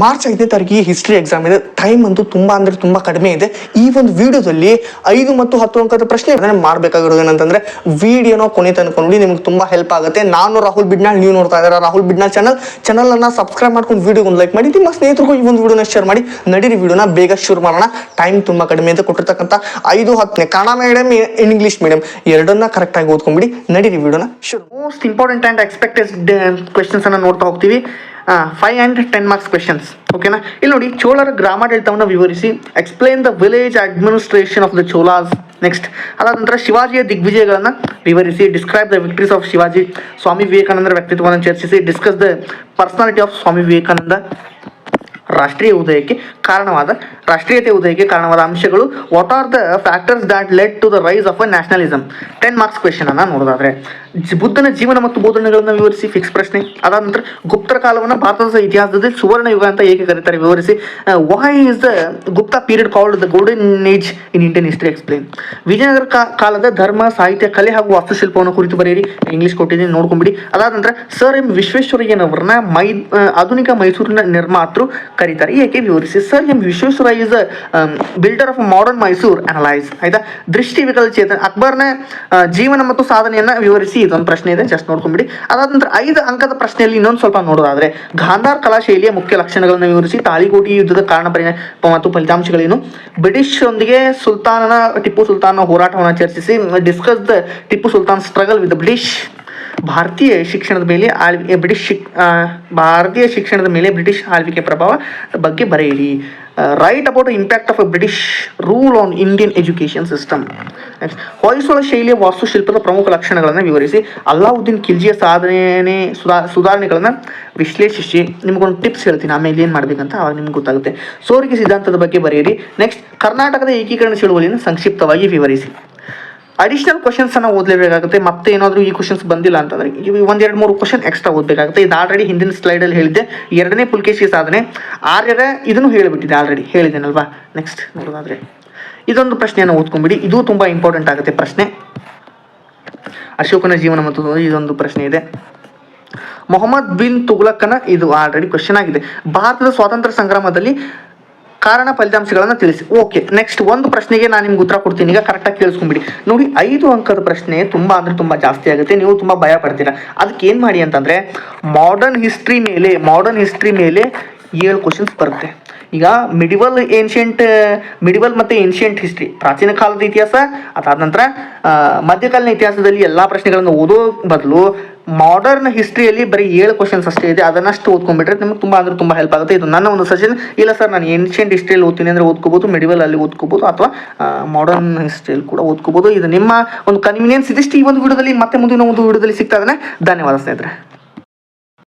March 5ನೇ ತಾರೀಕಿಗೆ history exam ಇದೆ. ಟೈಮ್ ಅಂತೂ ತುಂಬಾ ಅಂದ್ರೆ ತುಂಬಾ ಕಡಿಮೆ ಇದೆ. ಈ ಒಂದು ವಿಡಿಯೋದಲ್ಲಿ 5 ಮತ್ತು 10 ಅಂಕದ ಪ್ರಶ್ನೆ ಮಾಡಬೇಕಾಗಿರೋದು ಏನಂತಂದ್ರೆ ವಿಡಿಯೋನ ಕೊನೆ ತನಕ ನೋಡಿ, ನಿಮ್ಗೆ ತುಂಬಾ ಹೆಲ್ಪ್ ಆಗುತ್ತೆ. ನಾನು ರಾಹುಲ್ ಬಿಡ್ನಾಳ್, ನೀವು ನೋಡ್ತಾ ಇದ್ದೀರಾ ರಾಹುಲ್ ಬಿಡ್ನಾಳ್ ಚಾನಲ್ ಅನ್ನ ಸಬ್ಸ್ಕ್ರೈಬ್ ಮಾಡ್ಕೊಂಡು ವಿಡಿಯೋಗೆ ಒಂದು ಲೈಕ್ ಮಾಡಿ, ನಿಮ್ಮ ಸ್ನೇಹಿತರಿಗೂ ಈ ಒಂದು ವಿಡಿಯೋನ ಶೇರ್ ಮಾಡಿ. ನಡೀರಿ ವಿಡಿಯೋನ ಬೇಗ ಶುರು ಮಾಡೋಣ. ಟೈಮ್ ತುಂಬಾ ಕಡಿಮೆ ಇದೆ. ಕೊಟ್ಟಿರ್ತಕ್ಕಂಥ 5-10 ಕನ್ನಡ ಮೀಡಿಯಂ, ಇಂಗ್ಲಿಷ್ ಮೀಡಿಯಂ ಎರಡನ್ನ ಕರೆಕ್ಟ್ ಆಗಿ ಓದ್ಕೊಂಡ್ಬಿಡಿ. ನಡೀರಿ ವಿಡಿಯೋನ ಶುರು. Most important and expected questions ಅನ್ನ ನೋಡ್ತಾ ಹೋಗ್ತೀವಿ. 5 and 10 marks questions. ಓಕೆನಾ? ಇಲ್ಲಿ ನೋಡಿ, ಚೋಳರ ಗ್ರಾಮಾಡಳಿತವನ್ನು ವಿವರಿಸಿ. Explain the village administration of the Cholas. Next ಅದಾದ ನಂತರ ಶಿವಾಜಿಯ ದಿಗ್ವಿಜಯಗಳನ್ನು ವಿವರಿಸಿ. Describe the victories of Shivaji. Swami ವಿವೇಕಾನಂದರ ವ್ಯಕ್ತಿತ್ವವನ್ನು ಚರ್ಚಿಸಿ. Discuss the personality of Swami Vivekananda. ರಾಷ್ಟ್ರೀಯತೆ ಉದಯಕ್ಕೆ ಕಾರಣವಾದ ಅಂಶಗಳು. What are the factors that led to the rise of a nationalism. 10 marks question ಅನ್ನ ನೋಡೋದಾದ್ರೆ, ಬುದ್ಧನ ಜೀವನ ಮತ್ತು ಬೋಧನೆಗಳನ್ನು ವಿವರಿಸಿ. ಫಿಕ್ಸ್ ಪ್ರಶ್ನೆ. ಅದಾದ ನಂತರ ಗುಪ್ತರ ಕಾಲವನ್ನು ಭಾರತದ ಇತಿಹಾಸದಲ್ಲಿ ಸುವರ್ಣ ಯುಗ ಅಂತ ಏಕೆ ಕರೀತಾರೆ, ವಿವರಿಸಿ. Why is the Gupta period called the golden age in Indian history, explain. Vijayanagara ಕಾಲದ ಧರ್ಮ, ಸಾಹಿತ್ಯ, ಕಲೆ ಹಾಗೂ ವಾಸ್ತುಶಿಲ್ಪವನ್ನು ಕುರಿತು ಬರೆಯಿರಿ. ಇಂಗ್ಲಿಷ್ ಕೊಟ್ಟಿದ್ದೀನಿ, ನೋಡ್ಕೊಂಬಿಡಿ. ಅದಾದ ನಂತರ ಸರ್ ಎಂ ವಿಶ್ವೇಶ್ವರಯ್ಯನವರನ್ನ ಆಧುನಿಕ ಮೈಸೂರಿನ ನಿರ್ಮಾತೃ ಕರೀತಾರೆ, ಏಕೆ, ವಿವರಿಸಿ. Sir M Visvesvaraya is builder of modern Mysore, analyse. ಆಯ್ತಾ? ದೃಷ್ಟಿ ವಿಕಲಚೇತನ ಅಕ್ಬರ್ನ ಜೀವನ ಮತ್ತು ಸಾಧನೆಯನ್ನ ವಿವರಿಸಿ. ಇದೊಂದು ಪ್ರಶ್ನೆ ಇದೆ, ಜಸ್ಟ್ ನೋಡ್ಕೊಂಡ್ಬಿಡಿ. ಅದಾದ ನಂತರ 5 ಅಂಕದ ಪ್ರಶ್ನೆಯಲ್ಲಿ ಇನ್ನೊಂದು ಸ್ವಲ್ಪ ನೋಡೋದಾದ್ರೆ, ಗಾಂಧಾರ್ ಕಲಾಶೈಲಿಯ ಮುಖ್ಯ ಲಕ್ಷಣಗಳನ್ನು ವಿವರಿಸಿ. ತಾಳಿಕೋಟಿ ಯುದ್ಧದ ಕಾರಣ, ಪರಿಣಾಮ ಮತ್ತು ಫಲಿತಾಂಶಗಳೇನು. ಬ್ರಿಟಿಷ್ ಒಂದಿಗೆ ಟಿಪ್ಪು ಸುಲ್ತಾನ ಹೋರಾಟವನ್ನು ಚರ್ಚಿಸಿ. Discuss the Tipu Sultan struggle with British. ಭಾರತೀಯ ಶಿಕ್ಷಣದ ಮೇಲೆ ಬ್ರಿಟಿಷ್ ಆಳ್ವಿಕೆ ಪ್ರಭಾವ ಬಗ್ಗೆ ಬರೆಯಿರಿ. Write about impact of a British rule on Indian education system. Hoysala ಶೈಲಿಯ ವಾಸ್ತುಶಿಲ್ಪದ ಪ್ರಮುಖ ಲಕ್ಷಣಗಳನ್ನು ವಿವರಿಸಿ. ಅಲ್ಲಾವುದ್ದೀನ್ ಖಿಲ್ಜಿಯ ಸುಧಾರಣೆಗಳನ್ನು ವಿಶ್ಲೇಷಿಸಿ. ನಿಮಗೊಂದು ಟಿಪ್ಸ್ ಹೇಳ್ತೀನಿ ಆಮೇಲೆ ಏನು ಮಾಡಬೇಕಂತ, ಅವಾಗ ನಿಮ್ಗೆ ಗೊತ್ತಾಗುತ್ತೆ. ಸೋರಿಕೆ ಸಿದ್ಧಾಂತದ ಬಗ್ಗೆ ಬರೆಯಿರಿ. ನೆಕ್ಸ್ಟ್ ಕರ್ನಾಟಕದ ಏಕೀಕರಣ ಚಳುವಳಿಯನ್ನು ಸಂಕ್ಷಿಪ್ತವಾಗಿ ವಿವರಿಸಿ. ಅಡಿಷನಲ್ ಕ್ವಶನ್ಸ್ ಅನ್ನ ಓದಲೇಬೇಕಾಗುತ್ತೆ. ಮತ್ತೆ ಏನಾದರೂ ಈ ಕ್ವಶನ್ಸ್ ಬಂದಿಲ್ಲ ಅಂತಂದ್ರೆ 1-2-3 ಕ್ವಶನ್ ಎಕ್ಸ್ಟ್ರಾ ಓದಬೇಕಾಗುತ್ತೆ. ಇದು ಆಲ್ರೆಡಿ ಹಿಂದಿನ ಸ್ಲೈಡಲ್ಲಿ ಹೇಳಿದ್ದೆ. 2ನೇ ಪುಲ್ಕೇಶಿ ಸಾಧನೆ, ಆರ್ಯರ ಇದನ್ನು ಹೇಳಿಬಿಟ್ಟಿದೆ, ಆಲ್ರೆಡಿ ಹೇಳಿದ್ದೇನಲ್ವಾ. ನೆಕ್ಸ್ಟ್ ನೋಡೋದಾದ್ರೆ ಇದೊಂದು ಪ್ರಶ್ನೆಯನ್ನು ಓದ್ಕೊಂಡ್ಬಿಡಿ. ಇದು ತುಂಬಾ ಇಂಪಾರ್ಟೆಂಟ್ ಆಗುತ್ತೆ ಪ್ರಶ್ನೆ. ಅಶೋಕನ ಜೀವನ ಮತ್ತು ಇದೊಂದು ಪ್ರಶ್ನೆ ಇದೆ. ಮೊಹಮ್ಮದ್ ಬಿನ್ ತುಘಲಕನ ಇದು ಆಲ್ರೆಡಿ ಕ್ವಶನ್ ಆಗಿದೆ. ಭಾರತದ ಸ್ವಾತಂತ್ರ್ಯ ಸಂಗ್ರಾಮದಲ್ಲಿ ಕಾರಣ, ಫಲಿತಾಂಶಗಳನ್ನು ತಿಳಿಸಿ. ಓಕೆ, ನೆಕ್ಸ್ಟ್ ಒಂದು ಪ್ರಶ್ನೆಗೆ ನಾನು ನಿಮ್ಗೆ ಉತ್ತರ ಕೊಡ್ತೀನಿ. ಈಗ ಕರೆಕ್ಟಾಗಿ ಕೇಳಿಸ್ಕೊಂಡ್ಬಿಡಿ. ನೋಡಿ, 5 ಅಂಕದ ಪ್ರಶ್ನೆ ತುಂಬಾ ಅಂದ್ರೆ ತುಂಬಾ ಜಾಸ್ತಿ ಆಗುತ್ತೆ. ನೀವು ತುಂಬಾ ಭಯ ಪಡ್ತೀರಾ. ಅದಕ್ಕೆ ಏನು ಮಾಡಿ ಅಂತಂದ್ರೆ, ಮಾಡರ್ನ್ ಹಿಸ್ಟ್ರಿ ಮೇಲೆ 7 ಕ್ವಶನ್ಸ್ ಬರುತ್ತೆ. ಈಗ ಮಿಡಿವಲ್ ಮತ್ತು ಏನ್ಷಿಯಂಟ್ ಹಿಸ್ಟ್ರಿ, ಪ್ರಾಚೀನ ಕಾಲದ ಇತಿಹಾಸ, ಅದಾದ ನಂತರ ಮಧ್ಯಕಾಲೀನ ಇತಿಹಾಸದಲ್ಲಿ ಎಲ್ಲಾ ಪ್ರಶ್ನೆಗಳನ್ನು ಓದೋ ಬದಲು ಮಾಡರ್ನ್ ಹಿಸ್ಟ್ರಿಯಲ್ಲಿ ಬರೀ 7 ಕ್ವಶನ್ಸ್ ಅಷ್ಟೇ ಇದೆ. ಅದನ್ನಷ್ಟು ಓದ್ಕೊಂಡ್ಬಿಟ್ರೆ ನಿಮ್ಗೆ ತುಂಬಾ ಅಂದ್ರೆ ತುಂಬಾ ಹೆಲ್ಪ್ ಆಗುತ್ತೆ. ಇದು ನನ್ನ ಒಂದು ಸಜೆಷನ್. ಇಲ್ಲ ಸರ್, ನಾನು ಏನ್ಷಿಯಂಟ್ ಹಿಸ್ಟ್ರಿಯಲ್ಲಿ ಓದ್ತೀನಿ ಅಂದ್ರೆ ಓದ್ಕೋಬಹುದು, ಮಿಡಿವಲ್ ಅಲ್ಲಿ ಓದ್ಕೋಬಹುದು, ಅಥವಾ ಮಾಡರ್ನ್ ಹಿಸ್ಟ್ರಿಯಲ್ಲಿ ಕೂಡ ಓದ್ಕೋಬಹುದು. ಇದು ನಿಮ್ಮ ಒಂದು ಕನ್ವೀನಿಯನ್ಸ್. ಇದಿಷ್ಟು ಈ ಒಂದು ವಿಡಿಯೋದಲ್ಲಿ. ಮತ್ತೆ ಮುಂದಿನ ಒಂದು ವಿಡಿಯೋದಲ್ಲಿ ಸಿಗ್ತಾ ಇದ್ದಾನೆ. ಧನ್ಯವಾದ ಸ್ನೇಹಿತರೆ.